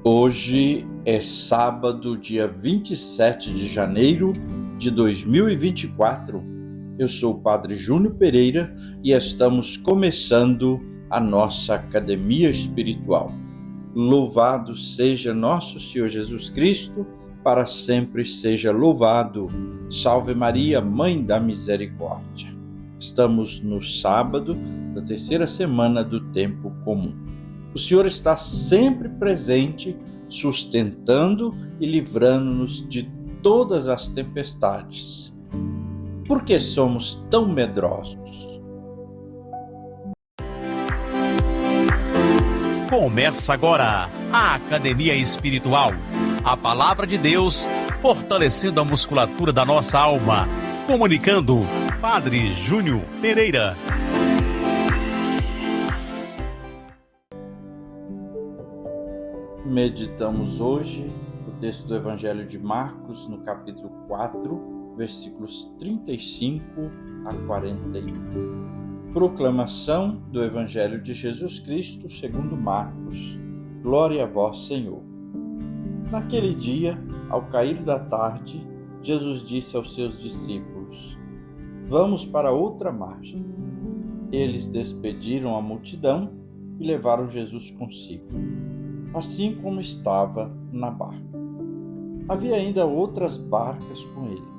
Hoje é sábado, dia 27 de janeiro de 2024. Eu sou o Padre Júnior Pereira e estamos começando a nossa Academia Espiritual. Louvado seja nosso Senhor Jesus Cristo, para sempre seja louvado. Salve Maria, Mãe da Misericórdia. Estamos no sábado da terceira semana do tempo comum. O Senhor está sempre presente, sustentando e livrando-nos de todas as tempestades. Por que somos tão medrosos? Começa agora a Academia Espiritual. A Palavra de Deus fortalecendo a musculatura da nossa alma. Comunicando, Padre Júnior Pereira. Meditamos hoje o texto do Evangelho de Marcos, no capítulo 4, versículos 35 a 41. Proclamação do Evangelho de Jesus Cristo segundo Marcos. Glória a vós, Senhor. Naquele dia, ao cair da tarde, Jesus disse aos seus discípulos: Vamos para outra margem. Eles despediram a multidão e levaram Jesus consigo, assim como estava na barca. Havia ainda outras barcas com ele.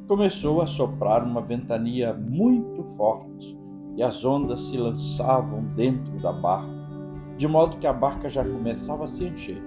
Começou a soprar uma ventania muito forte e as ondas se lançavam dentro da barca, de modo que a barca já começava a se encher.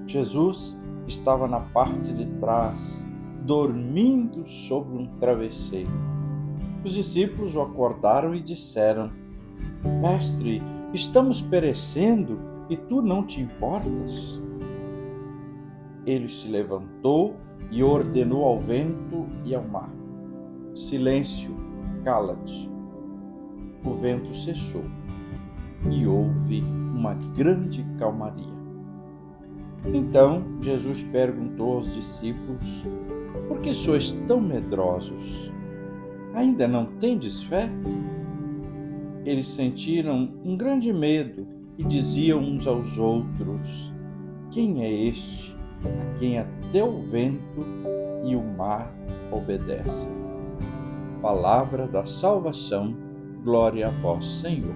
Jesus estava na parte de trás, dormindo sobre um travesseiro. Os discípulos o acordaram e disseram: Mestre, estamos perecendo e tu não te importas? Ele se levantou e ordenou ao vento e ao mar: Silêncio, cala-te. O vento cessou e houve uma grande calmaria. Então Jesus perguntou aos discípulos: Por que sois tão medrosos? Ainda não tendes fé? Eles sentiram um grande medo e diziam uns aos outros: Quem é este a quem até o vento e o mar obedecem? Palavra da salvação, glória a vós, Senhor.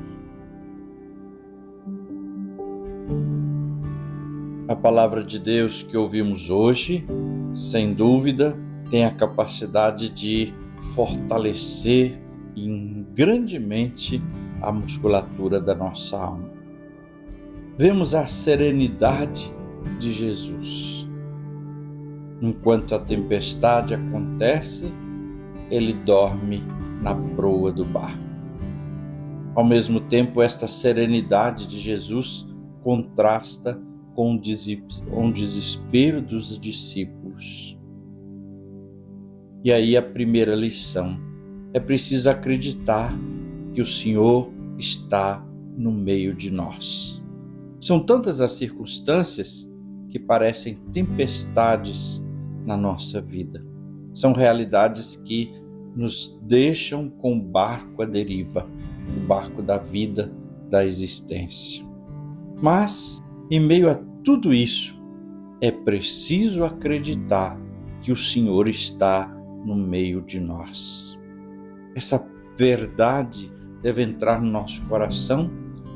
A palavra de Deus que ouvimos hoje, sem dúvida, tem a capacidade de fortalecer grandemente a musculatura da nossa alma. Vemos a serenidade de Jesus. Enquanto a tempestade acontece, ele dorme na proa do barco. Ao mesmo tempo, esta serenidade de Jesus contrasta com o desespero dos discípulos. E aí a primeira lição: é preciso acreditar que o Senhor está no meio de nós. São tantas as circunstâncias que parecem tempestades na nossa vida. São realidades que nos deixam com o barco à deriva, o barco da vida, da existência. Mas, em meio a tudo isso, é preciso acreditar que o Senhor está no meio de nós. Essa verdade deve entrar no nosso coração,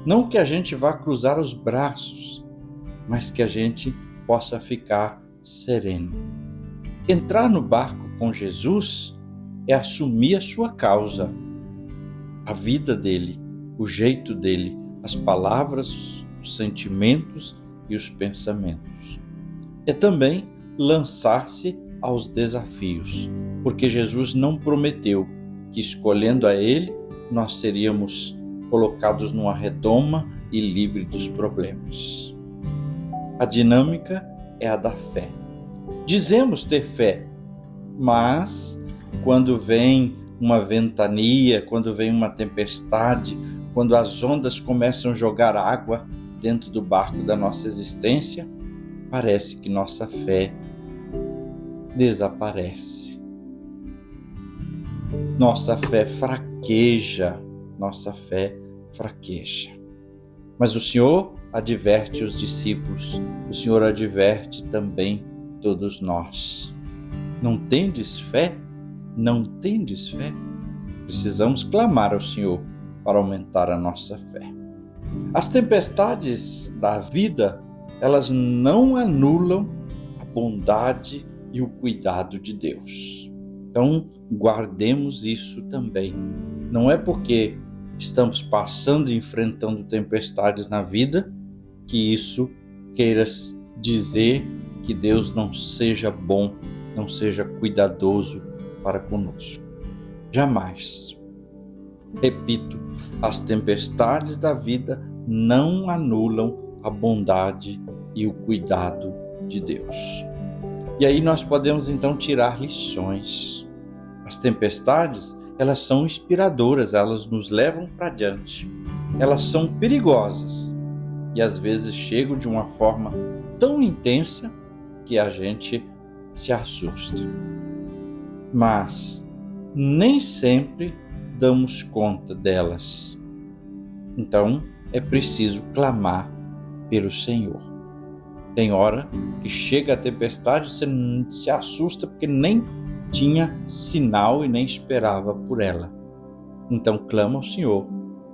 não que a gente vá cruzar os braços, mas que a gente possa ficar sereno. Entrar no barco com Jesus é assumir a sua causa, a vida dele, o jeito dele, as palavras, os sentimentos e os pensamentos. É também lançar-se aos desafios, porque Jesus não prometeu que, escolhendo a ele, nós seríamos colocados numa redoma e livres dos problemas. A dinâmica é a da fé. Dizemos ter fé, mas quando vem uma ventania, quando vem uma tempestade, quando as ondas começam a jogar água dentro do barco da nossa existência, parece que nossa fé desaparece. Nossa fé fraqueja. Mas o Senhor adverte os discípulos, o Senhor adverte também todos nós. Não tendes fé? Não tendes fé? Precisamos clamar ao Senhor para aumentar a nossa fé. As tempestades da vida, elas não anulam a bondade e o cuidado de Deus. Então, guardemos isso também. Não é porque estamos passando e enfrentando tempestades na vida que isso queira dizer que Deus não seja bom, não seja cuidadoso para conosco. Jamais. Repito, as tempestades da vida não anulam a bondade e o cuidado de Deus. E aí nós podemos então tirar lições. As tempestades, elas são inspiradoras, elas nos levam para diante. Elas são perigosas e às vezes chegam de uma forma tão intensa que a gente se assusta. Mas nem sempre damos conta delas. Então é preciso clamar pelo Senhor. Tem hora que chega a tempestade, você se assusta porque nem tinha sinal e nem esperava por ela. Então clama ao Senhor,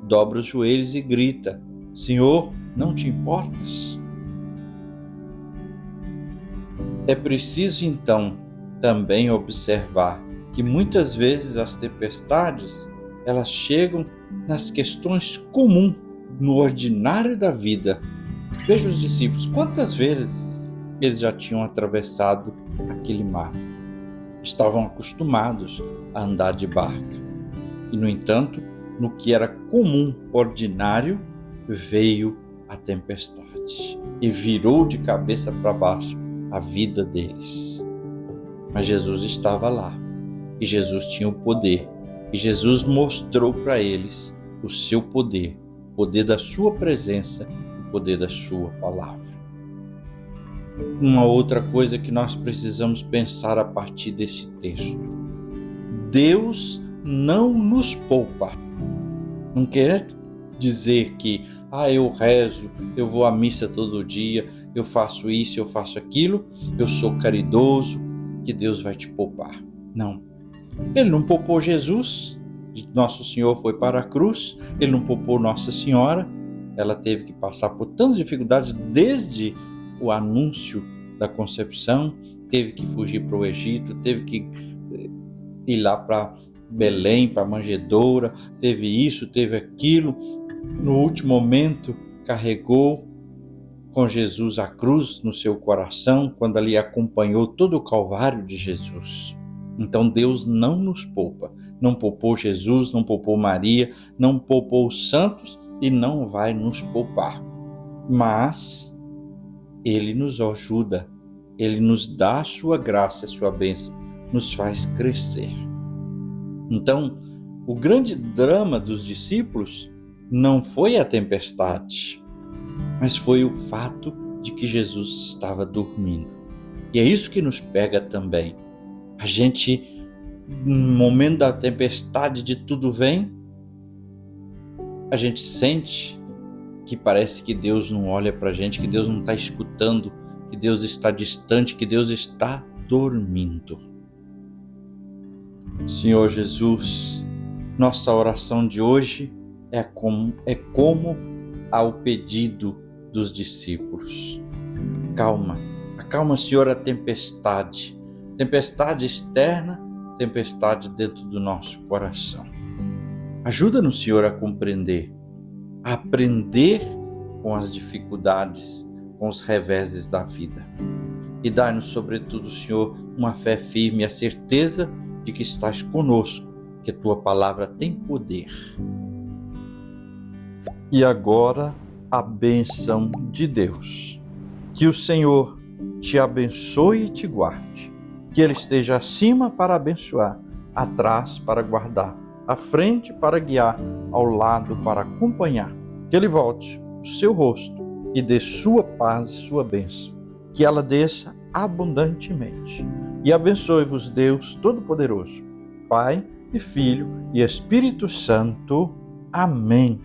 dobra os joelhos e grita: Senhor, não te importas? É preciso então também observar que muitas vezes as tempestades, elas chegam nas questões comuns, no ordinário da vida. Veja os discípulos, quantas vezes eles já tinham atravessado aquele mar. Estavam acostumados a andar de barca. E, no entanto, no que era comum, ordinário, veio a tempestade e virou de cabeça para baixo a vida deles. Mas Jesus estava lá e Jesus tinha o poder. E Jesus mostrou para eles o seu poder, o poder da sua presença, o poder da sua palavra. Uma outra coisa que nós precisamos pensar a partir desse texto: Deus não nos poupa. Não quer dizer que eu rezo, eu vou à missa todo dia, eu faço isso, eu faço aquilo, eu sou caridoso, que Deus vai te poupar. Não. Ele não poupou Jesus, Nosso Senhor foi para a cruz, ele não poupou Nossa Senhora, ela teve que passar por tantas dificuldades desde o anúncio da concepção, teve que fugir para o Egito, teve que ir lá para Belém, para a manjedoura, teve isso, teve aquilo. No último momento, carregou com Jesus a cruz no seu coração, quando ali acompanhou todo o calvário de Jesus. Então Deus não nos poupa, não poupou Jesus, não poupou Maria, não poupou os santos e não vai nos poupar. Mas Ele nos ajuda, Ele nos dá a sua graça, a sua bênção, nos faz crescer. Então, o grande drama dos discípulos não foi a tempestade, mas foi o fato de que Jesus estava dormindo. E é isso que nos pega também. A gente, no momento da tempestade, de tudo vem, a gente sente que parece que Deus não olha para a gente, que Deus não está escutando, que Deus está distante, que Deus está dormindo. Senhor Jesus, nossa oração de hoje é como ao pedido dos discípulos. Acalma, Senhor, a tempestade externa, tempestade dentro do nosso coração. Ajuda-nos, Senhor, a compreender, a aprender com as dificuldades, com os reveses da vida. E dai-nos, sobretudo, Senhor, uma fé firme e a certeza de que estás conosco, que a Tua palavra tem poder. E agora, a bênção de Deus. Que o Senhor te abençoe e te guarde. Que Ele esteja acima para abençoar, atrás para guardar, à frente para guiar, ao lado para acompanhar. Que Ele volte o seu rosto e dê sua paz e sua bênção. Que ela desça abundantemente. E abençoe-vos Deus Todo-Poderoso, Pai e Filho e Espírito Santo. Amém.